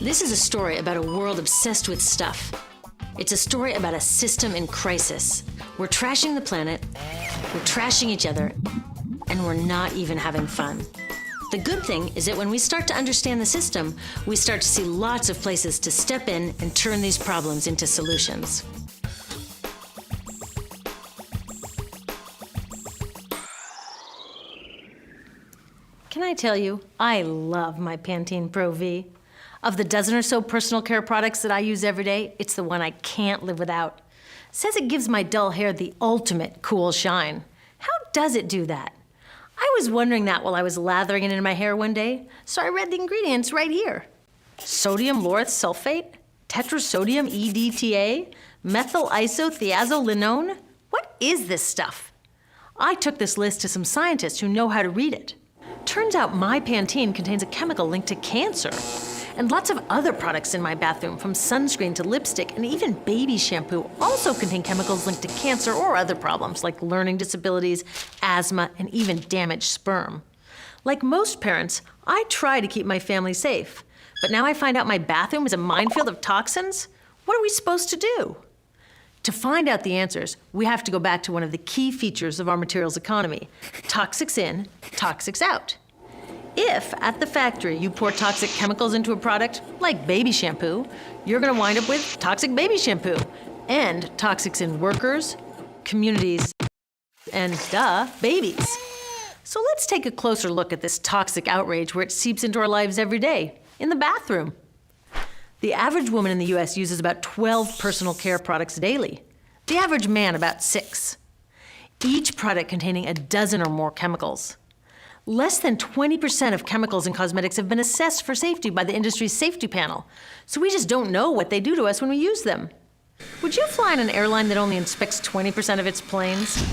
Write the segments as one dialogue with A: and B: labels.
A: This is a story about a world obsessed with stuff. It's a story about a system in crisis. We're trashing the planet, we're trashing each other, and we're not even having fun. The good thing is that when we start to understand the system, we start to see lots of places to step in and turn these problems into solutions. Can I tell you, I love my Pantene Pro V. Of the dozen or so personal care products that I use every day, it's the one I can't live without. It says it gives my dull hair the ultimate cool shine. How does it do that? I was wondering that while I was lathering it in my hair one day, so I read the ingredients right here. Sodium lauryl sulfate, tetrasodium EDTA, methyl isothiazolinone. What is this stuff? I took this list to some scientists who know how to read it. Turns out my Pantene contains a chemical linked to cancer. And lots of other products in my bathroom, from sunscreen to lipstick and even baby shampoo, also contain chemicals linked to cancer or other problems like learning disabilities, asthma, and even damaged sperm. Like most parents, I try to keep my family safe. But now I find out my bathroom is a minefield of toxins? What are we supposed to do? To find out the answers, we have to go back to one of the key features of our materials economy: toxics in, toxics out. If, at the factory, you pour toxic chemicals into a product, like baby shampoo, you're gonna wind up with toxic baby shampoo, and toxics in workers, communities, and, babies. So let's take a closer look at this toxic outrage where it seeps into our lives every day, in the bathroom. The average woman in the US uses about 12 personal care products daily. The average man about 6. Each product containing a dozen or more chemicals. Less than 20% of chemicals in cosmetics have been assessed for safety by the industry's safety panel, so we just don't know what they do to us when we use them. Would you fly in an airline that only inspects 20% of its planes?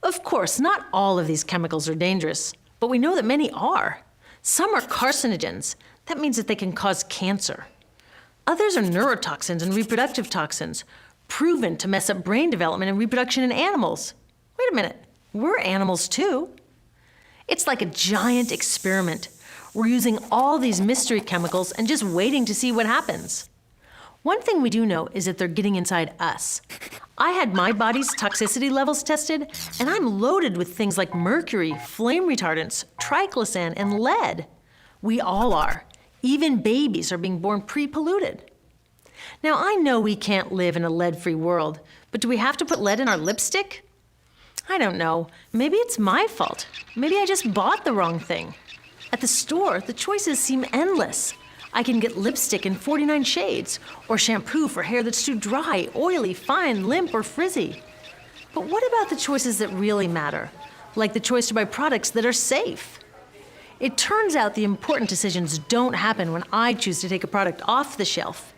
A: Of course, not all of these chemicals are dangerous, but we know that many are. Some are carcinogens. That means that they can cause cancer. Others are neurotoxins and reproductive toxins, proven to mess up brain development and reproduction in animals. Wait a minute, we're animals too. It's like a giant experiment. We're using all these mystery chemicals and just waiting to see what happens. One thing we do know is that they're getting inside us. I had my body's toxicity levels tested, and I'm loaded with things like mercury, flame retardants, triclosan, and lead. We all are. Even babies are being born pre-polluted. Now, I know we can't live in a lead-free world, but do we have to put lead in our lipstick? I don't know. Maybe it's my fault. Maybe I just bought the wrong thing. At the store, the choices seem endless. I can get lipstick in 49 shades, or shampoo for hair that's too dry, oily, fine, limp, or frizzy. But what about the choices that really matter? Like the choice to buy products that are safe? It turns out the important decisions don't happen when I choose to take a product off the shelf.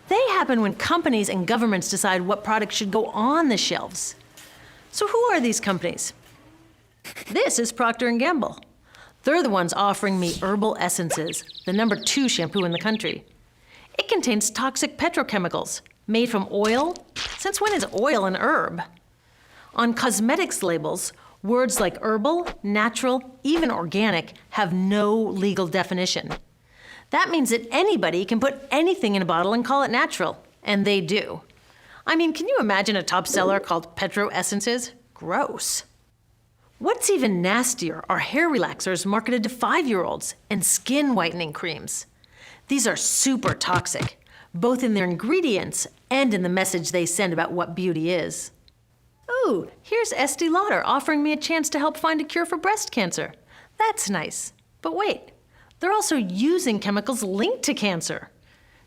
A: They happen when companies and governments decide what products should go on the shelves. So who are these companies? This is Procter & Gamble. They're the ones offering me Herbal Essences, the #2 shampoo in the country. It contains toxic petrochemicals made from oil. Since when is oil an herb? On cosmetics labels, words like herbal, natural, even organic have no legal definition. That means that anybody can put anything in a bottle and call it natural, and they do. I mean, can you imagine a top seller called Petro Essences? Gross. What's even nastier are hair relaxers marketed to 5-year-olds and skin whitening creams. These are super toxic, both in their ingredients and in the message they send about what beauty is. Ooh, here's Estee Lauder offering me a chance to help find a cure for breast cancer. That's nice. But wait, they're also using chemicals linked to cancer.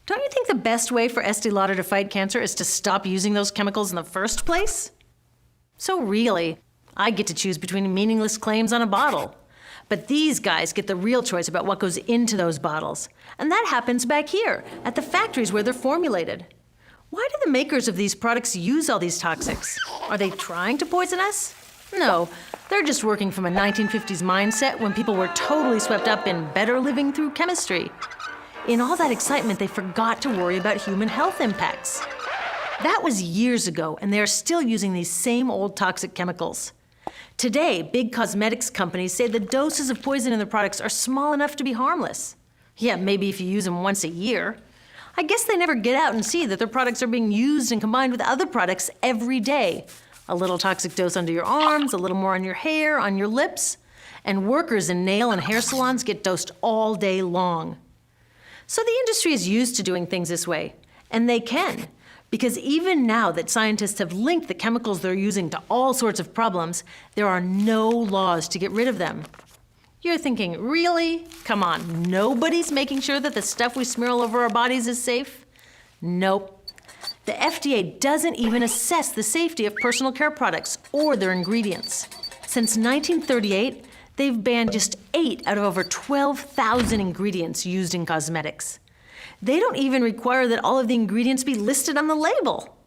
A: Don't you think the best way for Estee Lauder to fight cancer is to stop using those chemicals in the first place? So really, I get to choose between meaningless claims on a bottle. But these guys get the real choice about what goes into those bottles. And that happens back here, at the factories where they're formulated. Why do the makers of these products use all these toxics? Are they trying to poison us? No, they're just working from a 1950s mindset when people were totally swept up in better living through chemistry. In all that excitement, they forgot to worry about human health impacts. That was years ago, and they are still using these same old toxic chemicals. Today, big cosmetics companies say the doses of poison in their products are small enough to be harmless. Yeah, maybe if you use them once a year. I guess they never get out and see that their products are being used and combined with other products every day. A little toxic dose under your arms, a little more on your hair, on your lips. And workers in nail and hair salons get dosed all day long. So the industry is used to doing things this way, and they can, because even now that scientists have linked the chemicals they're using to all sorts of problems, there are no laws to get rid of them. You're thinking, really? Come on, nobody's making sure that the stuff we smear all over our bodies is safe? Nope. The FDA doesn't even assess the safety of personal care products or their ingredients. Since 1938, they've banned just 8 out of over 12,000 ingredients used in cosmetics. They don't even require that all of the ingredients be listed on the label.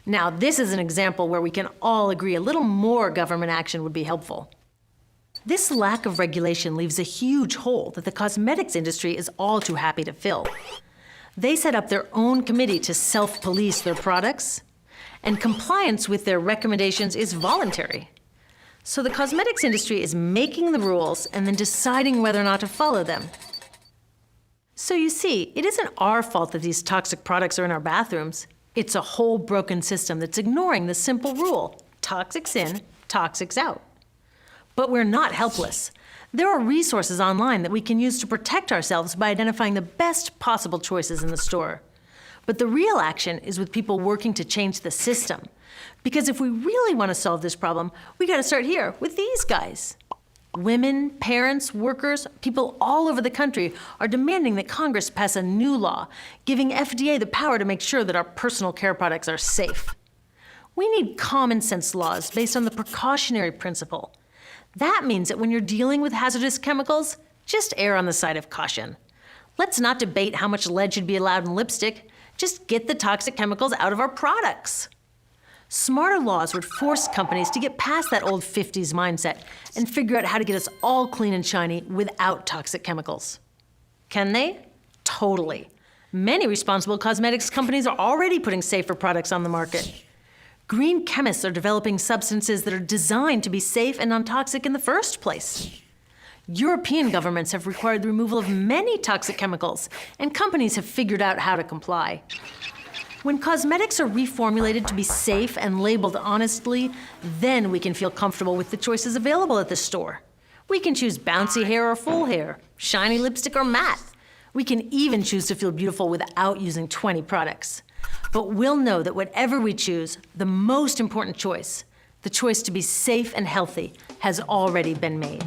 A: Now, this is an example where we can all agree a little more government action would be helpful. This lack of regulation leaves a huge hole that the cosmetics industry is all too happy to fill. They set up their own committee to self-police their products, and compliance with their recommendations is voluntary. So the cosmetics industry is making the rules and then deciding whether or not to follow them. So you see, it isn't our fault that these toxic products are in our bathrooms. It's a whole broken system that's ignoring the simple rule: toxics in, toxics out. But we're not helpless. There are resources online that we can use to protect ourselves by identifying the best possible choices in the store. But the real action is with people working to change the system. Because if we really want to solve this problem, we got to start here with these guys. Women, parents, workers, people all over the country are demanding that Congress pass a new law, giving FDA the power to make sure that our personal care products are safe. We need common sense laws based on the precautionary principle. That means that when you're dealing with hazardous chemicals, just err on the side of caution. Let's not debate how much lead should be allowed in lipstick. Just get the toxic chemicals out of our products. Smarter laws would force companies to get past that old 50s mindset and figure out how to get us all clean and shiny without toxic chemicals. Can they? Totally. Many responsible cosmetics companies are already putting safer products on the market. Green chemists are developing substances that are designed to be safe and non-toxic in the first place. European governments have required the removal of many toxic chemicals, and companies have figured out how to comply. When cosmetics are reformulated to be safe and labeled honestly, then we can feel comfortable with the choices available at the store. We can choose bouncy hair or full hair, shiny lipstick or matte. We can even choose to feel beautiful without using 20 products. But we'll know that whatever we choose, the most important choice, the choice to be safe and healthy, has already been made.